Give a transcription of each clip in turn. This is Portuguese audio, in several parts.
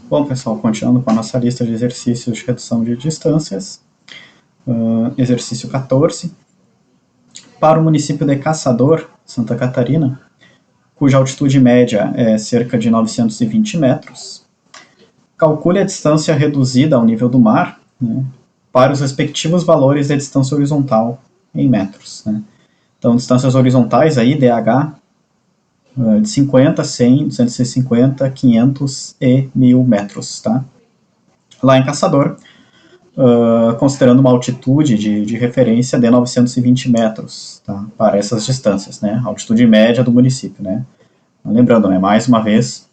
Bom, pessoal, continuando com a nossa lista de exercícios de redução de distâncias, exercício 14. Para o município de Caçador, Santa Catarina, cuja altitude média é cerca de 920 metros, calcule a distância reduzida ao nível do mar, né, para os respectivos valores de distância horizontal em metros. Né. Então, distâncias horizontais aí, DH, de 50, 100, 250, 500 e 1000 metros. Tá? Lá em Caçador, considerando uma altitude de referência de 920 metros, tá, para essas distâncias, né, altitude média do município, né. Lembrando, né, mais uma vez,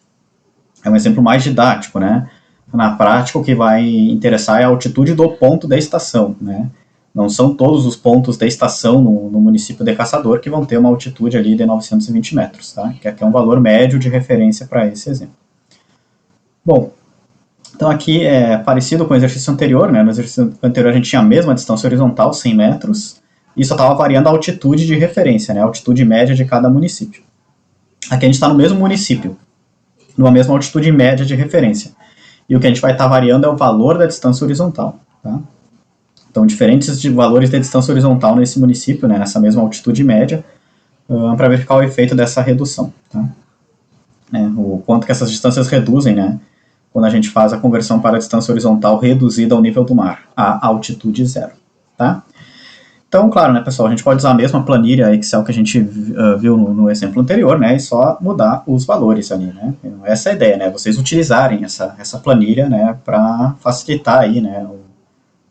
é um exemplo mais didático, né. Na prática, o que vai interessar é a altitude do ponto da estação, né. Não são todos os pontos da estação no município de Caçador que vão ter uma altitude ali de 920 metros, tá, que aqui é um valor médio de referência para esse exemplo. Bom, então aqui é parecido com o exercício anterior, né? No exercício anterior a gente tinha a mesma distância horizontal, 100 metros, e só estava variando a altitude de referência, né? A altitude média de cada município. Aqui a gente está no mesmo município, numa mesma altitude média de referência. E o que a gente vai estar variando é o valor da distância horizontal, tá? Então, diferentes de valores de distância horizontal nesse município, né? Nessa mesma altitude média, para verificar o efeito dessa redução, tá? O quanto que essas distâncias reduzem, né? Quando a gente faz a conversão para a distância horizontal reduzida ao nível do mar, a altitude zero, tá? Então, claro, né, pessoal, a gente pode usar a mesma planilha Excel que a gente viu no exemplo anterior, né, e só mudar os valores ali, né? Essa é a ideia, né, vocês utilizarem essa planilha, né, para facilitar aí, né,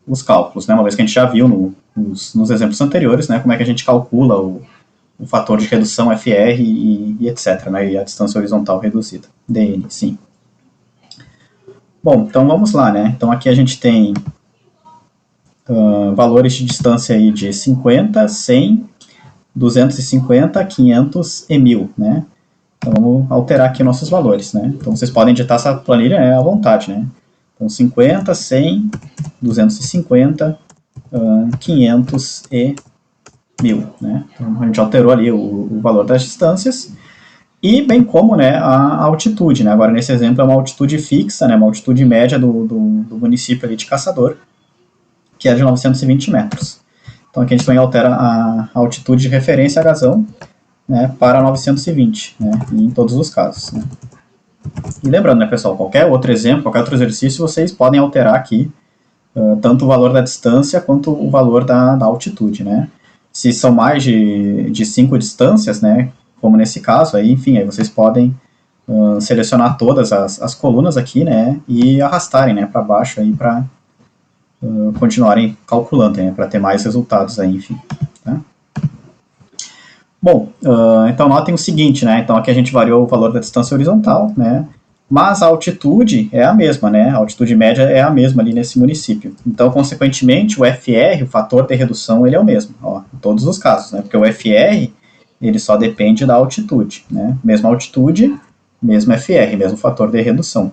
os cálculos, né, uma vez que a gente já viu nos exemplos anteriores, né, como é que a gente calcula o fator de redução FR e etc, né, e a distância horizontal reduzida, DN, sim. Bom, então vamos lá, né? Então aqui a gente tem valores de distância aí de 50, 100, 250, 500 e 1000, né? Então vamos alterar aqui nossos valores, né? Então vocês podem editar essa planilha, né, à vontade, né? Então 50, 100, 250, 500 e 1000, né? Então a gente alterou ali o valor das distâncias e bem como, né, a altitude, né? Agora nesse exemplo é uma altitude fixa, né, uma altitude média do município ali de Caçador, que é de 920 metros. Então aqui a gente também altera a altitude de referência a razão, né, para 920, né, em todos os casos. Né. E lembrando, né, pessoal, qualquer outro exemplo, qualquer outro exercício, vocês podem alterar aqui tanto o valor da distância quanto o valor da altitude, né. Se são mais de 5 distâncias, né, como nesse caso, aí, enfim, aí vocês podem selecionar todas as colunas aqui, né, e arrastarem, né, para baixo aí para continuarem calculando, né, para ter mais resultados aí, enfim. Tá? Bom, então notem o seguinte, né, então aqui a gente variou o valor da distância horizontal, né, mas a altitude é a mesma, né, a altitude média é a mesma ali nesse município. Então, consequentemente, o FR, o fator de redução, ele é o mesmo, ó, em todos os casos, né, porque o FR ele só depende da altitude, né? Mesma altitude, mesmo FR, mesmo fator de redução.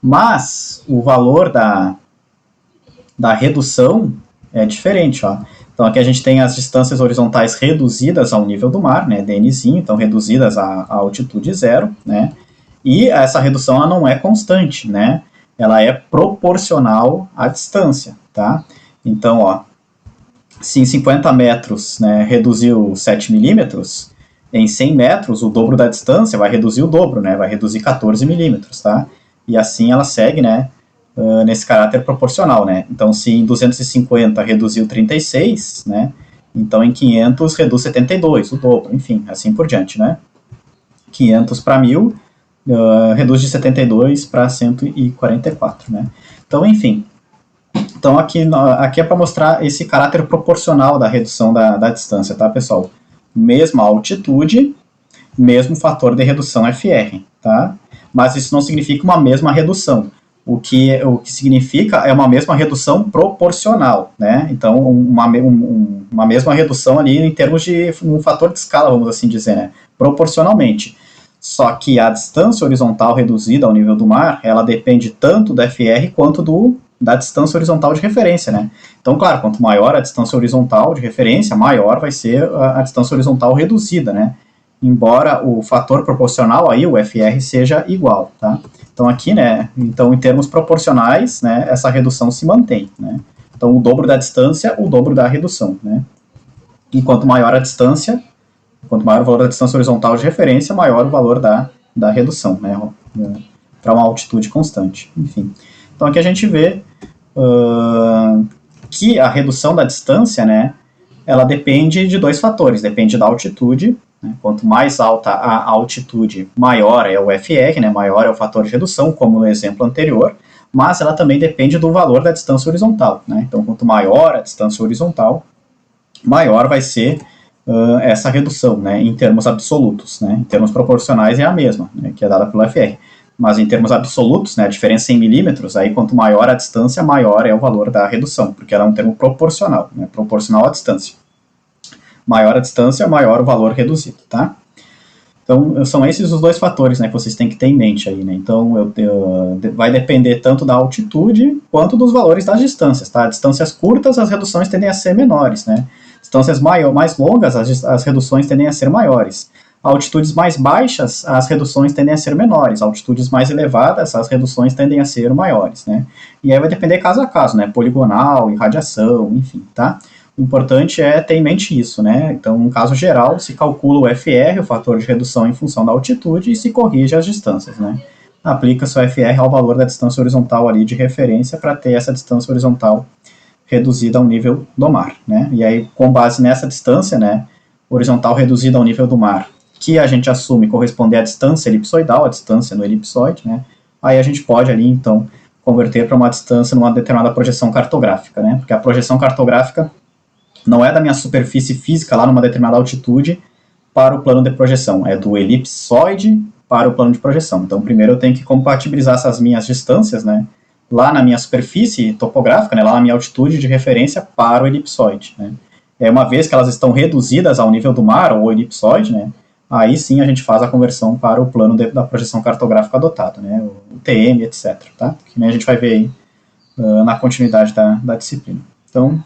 Mas o valor da redução é diferente, ó. Então aqui a gente tem as distâncias horizontais reduzidas ao nível do mar, né? DNzinho, então reduzidas à altitude zero, né? E essa redução ela não é constante, né? Ela é proporcional à distância, tá? Então, ó, se em 50 metros, né, reduziu 7 milímetros, em 100 metros, o dobro da distância vai reduzir o dobro, né, vai reduzir 14 milímetros, tá? E assim ela segue, né, nesse caráter proporcional, né? Então, se em 250 reduziu 36, né, então em 500 reduz 72, o dobro, enfim, assim por diante, né? 500 para 1000, reduz de 72 para 144, né? Então, enfim, então aqui é para mostrar esse caráter proporcional da redução da distância, tá, pessoal? Mesma altitude, mesmo fator de redução FR, tá? Mas isso não significa uma mesma redução. O que significa é uma mesma redução proporcional, né? Então, uma mesma redução ali em termos de um fator de escala, vamos assim dizer, né? Proporcionalmente. Só que a distância horizontal reduzida ao nível do mar, ela depende tanto do FR quanto da distância horizontal de referência, né? Então, claro, quanto maior a distância horizontal de referência, maior vai ser a distância horizontal reduzida, né? embora o fator proporcional aí, o FR, seja igual, tá? Então aqui, né, então em termos proporcionais, né, essa redução se mantém, né? Então o dobro da distância, o dobro da redução, né? E quanto maior a distância, quanto maior o valor da distância horizontal de referência, maior o valor da redução, né? Para uma altitude constante, enfim. Então aqui a gente vê que a redução da distância, né, ela depende de dois fatores, depende da altitude, né, quanto mais alta a altitude, maior é o FR, né, maior é o fator de redução, como no exemplo anterior, mas ela também depende do valor da distância horizontal, né, então quanto maior a distância horizontal, maior vai ser essa redução, né, em termos absolutos, né, em termos proporcionais é a mesma, né, que é dada pelo FR, mas em termos absolutos, né, a diferença em milímetros, aí quanto maior a distância, maior é o valor da redução, porque ela é um termo proporcional, né, proporcional à distância. Maior a distância, maior o valor reduzido, tá? Então, são esses os dois fatores, né, que vocês têm que ter em mente aí, né? Então, vai depender tanto da altitude quanto dos valores das distâncias, tá? Distâncias curtas, as reduções tendem a ser menores, né? Distâncias mais longas, as reduções tendem a ser maiores. Altitudes mais baixas, as reduções tendem a ser menores. Altitudes mais elevadas, as reduções tendem a ser maiores, né? E aí vai depender caso a caso, né? Poligonal, irradiação, enfim, tá? O importante é ter em mente isso, né? Então, no caso geral, se calcula o FR, o fator de redução em função da altitude, e se corrige as distâncias, né? Aplica-se o FR ao valor da distância horizontal ali de referência para ter essa distância horizontal reduzida ao nível do mar, né? E aí, com base nessa distância, né, horizontal reduzida ao nível do mar, que a gente assume corresponder à distância elipsoidal, a distância no elipsoide, né? Aí a gente pode ali, então, converter para uma distância numa determinada projeção cartográfica, né? Porque a projeção cartográfica não é da minha superfície física lá numa determinada altitude para o plano de projeção, é do elipsoide para o plano de projeção. Então, primeiro eu tenho que compatibilizar essas minhas distâncias, né, lá na minha superfície topográfica, né, lá na minha altitude de referência para o elipsoide, né. Uma vez que elas estão reduzidas ao nível do mar, ou elipsoide, né, aí sim a gente faz a conversão para o plano da projeção cartográfica adotado, né, o TM, etc. Tá? Que nem a gente vai ver aí na continuidade da disciplina. Então,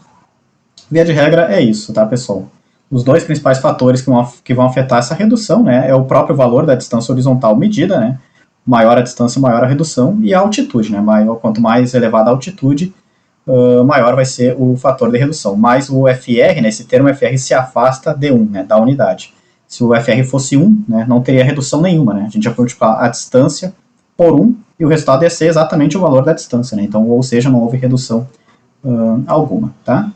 via de regra é isso, tá, pessoal? Os dois principais fatores que vão afetar essa redução, né, é o próprio valor da distância horizontal medida, né, maior a distância, maior a redução, e a altitude, né, quanto mais elevada a altitude, maior vai ser o fator de redução. Mas o FR, né, esse termo FR se afasta de 1, né, da unidade. Se o FR fosse 1, né, não teria redução nenhuma, né, a gente ia multiplicar a distância por 1, e o resultado ia ser exatamente o valor da distância, né, então, ou seja, não houve redução alguma, tá?